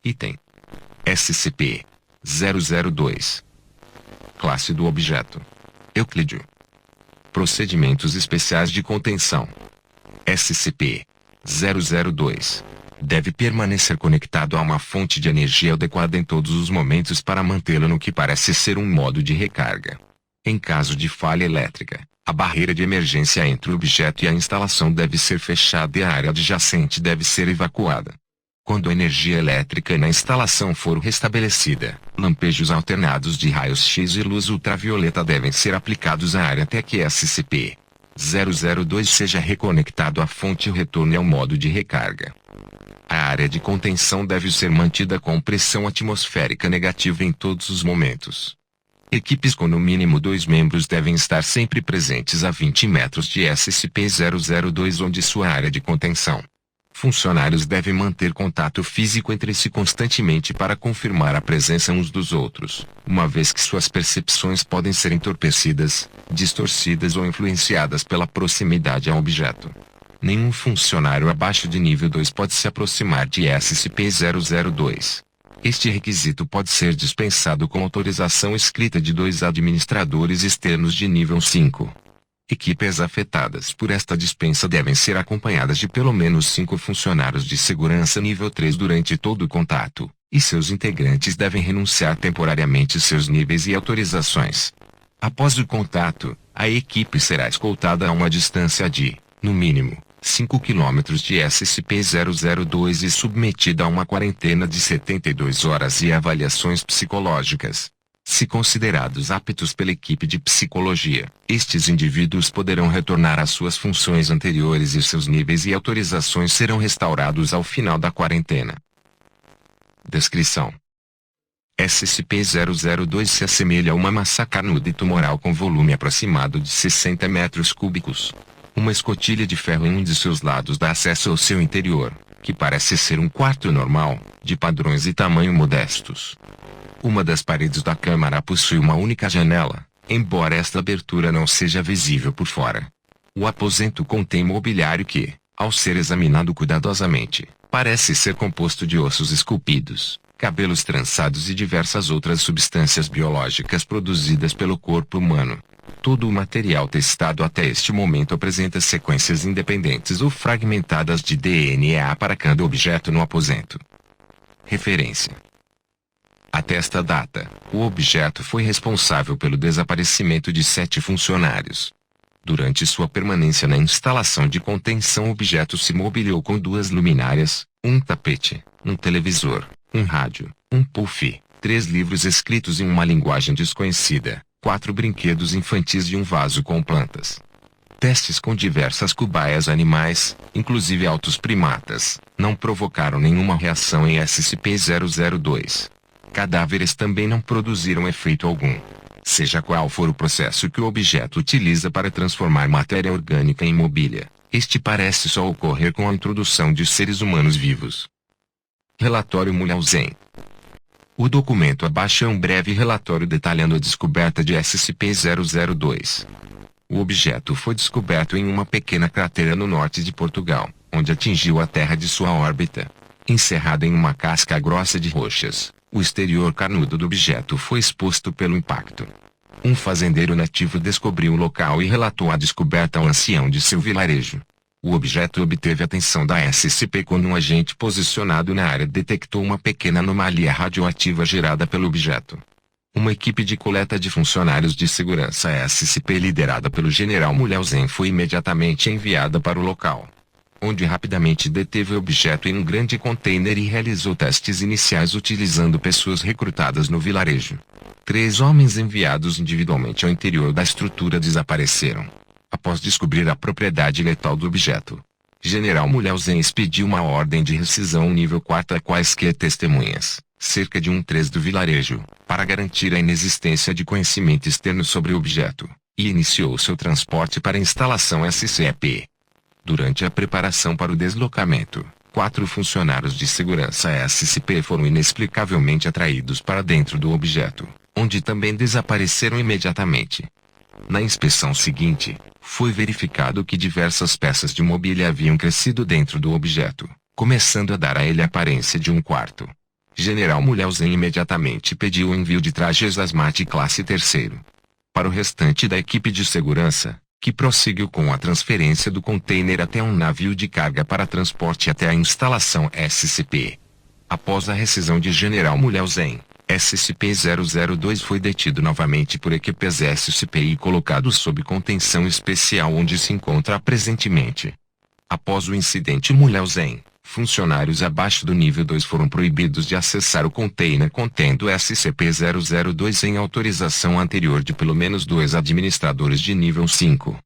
Item SCP-002. Classe do objeto: Euclídeo. Procedimentos especiais de contenção. SCP-002 deve permanecer conectado a uma fonte de energia adequada em todos os momentos para mantê-lo no que parece ser um modo de recarga. Em caso de falha elétrica, a barreira de emergência entre o objeto e a instalação deve ser fechada e a área adjacente deve ser evacuada. Quando a energia elétrica na instalação for restabelecida, lampejos alternados de raios-x e luz ultravioleta devem ser aplicados à área até que SCP-002 seja reconectado à fonte e retorne ao modo de recarga. A área de contenção deve ser mantida com pressão atmosférica negativa em todos os momentos. Equipes com no mínimo 2 membros devem estar sempre presentes a 20 metros de SCP-002 onde sua área de contenção. Funcionários devem manter contato físico entre si constantemente para confirmar a presença uns dos outros, uma vez que suas percepções podem ser entorpecidas, distorcidas ou influenciadas pela proximidade ao objeto. Nenhum funcionário abaixo de nível 2 pode se aproximar de SCP-002. Este requisito pode ser dispensado com autorização escrita de 2 administradores externos de nível 5. Equipes afetadas por esta dispensa devem ser acompanhadas de pelo menos 5 funcionários de segurança nível 3 durante todo o contato, e seus integrantes devem renunciar temporariamente seus níveis e autorizações. Após o contato, a equipe será escoltada a uma distância de, no mínimo, 5 km de SCP-002 e submetida a uma quarentena de 72 horas e avaliações psicológicas. Se considerados aptos pela equipe de psicologia, estes indivíduos poderão retornar às suas funções anteriores e seus níveis e autorizações serão restaurados ao final da quarentena. Descrição: SCP-002 se assemelha a uma massa carnuda e tumoral com volume aproximado de 60 metros cúbicos. Uma escotilha de ferro em um de seus lados dá acesso ao seu interior, que parece ser um quarto normal, de padrões e tamanho modestos. Uma das paredes da câmara possui uma única janela, embora esta abertura não seja visível por fora. O aposento contém mobiliário que, ao ser examinado cuidadosamente, parece ser composto de ossos esculpidos, cabelos trançados e diversas outras substâncias biológicas produzidas pelo corpo humano. Todo o material testado até este momento apresenta sequências independentes ou fragmentadas de DNA para cada objeto no aposento. Referência: até esta data, o objeto foi responsável pelo desaparecimento de 7 funcionários. Durante sua permanência na instalação de contenção, o objeto se mobiliou com 2 luminárias, um tapete, um televisor, um rádio, um puff, 3 livros escritos em uma linguagem desconhecida, 4 brinquedos infantis e um vaso com plantas. Testes com diversas cobaias animais, inclusive altos primatas, não provocaram nenhuma reação em SCP-002. Cadáveres também não produziram efeito algum. Seja qual for o processo que o objeto utiliza para transformar matéria orgânica em mobília, este parece só ocorrer com a introdução de seres humanos vivos. Relatório Mulhausen. O documento abaixo é um breve relatório detalhando a descoberta de SCP-002. O objeto foi descoberto em uma pequena cratera no norte de Portugal, onde atingiu a Terra de sua órbita. Encerrado em uma casca grossa de rochas, o exterior carnudo do objeto foi exposto pelo impacto. Um fazendeiro nativo descobriu o local e relatou a descoberta ao ancião de seu vilarejo. O objeto obteve atenção da SCP quando um agente posicionado na área detectou uma pequena anomalia radioativa gerada pelo objeto. Uma equipe de coleta de funcionários de segurança SCP liderada pelo General Mulhausen foi imediatamente enviada para o local, onde rapidamente deteve o objeto em um grande container e realizou testes iniciais utilizando pessoas recrutadas no vilarejo. 3 homens enviados individualmente ao interior da estrutura desapareceram após descobrir a propriedade letal do objeto. General Mulhausen expediu uma ordem de rescisão nível 4 a quaisquer testemunhas, cerca de 1/3 do vilarejo, para garantir a inexistência de conhecimento externo sobre o objeto, e iniciou seu transporte para a instalação SCP. Durante a preparação para o deslocamento, 4 funcionários de segurança SCP foram inexplicavelmente atraídos para dentro do objeto, onde também desapareceram imediatamente. Na inspeção seguinte, foi verificado que diversas peças de mobília haviam crescido dentro do objeto, começando a dar a ele a aparência de um quarto. General Mulhausen imediatamente pediu o envio de trajes Hazmat classe 3º. Para o restante da equipe de segurança, que prosseguiu com a transferência do container até um navio de carga para transporte até a instalação SCP. Após a rescisão de General Mulhausen, SCP-002 foi detido novamente por equipes SCP e colocado sob contenção especial onde se encontra presentemente. Após o incidente Mulhausen, funcionários abaixo do nível 2 foram proibidos de acessar o container contendo SCP-002 sem autorização anterior de pelo menos 2 administradores de nível 5.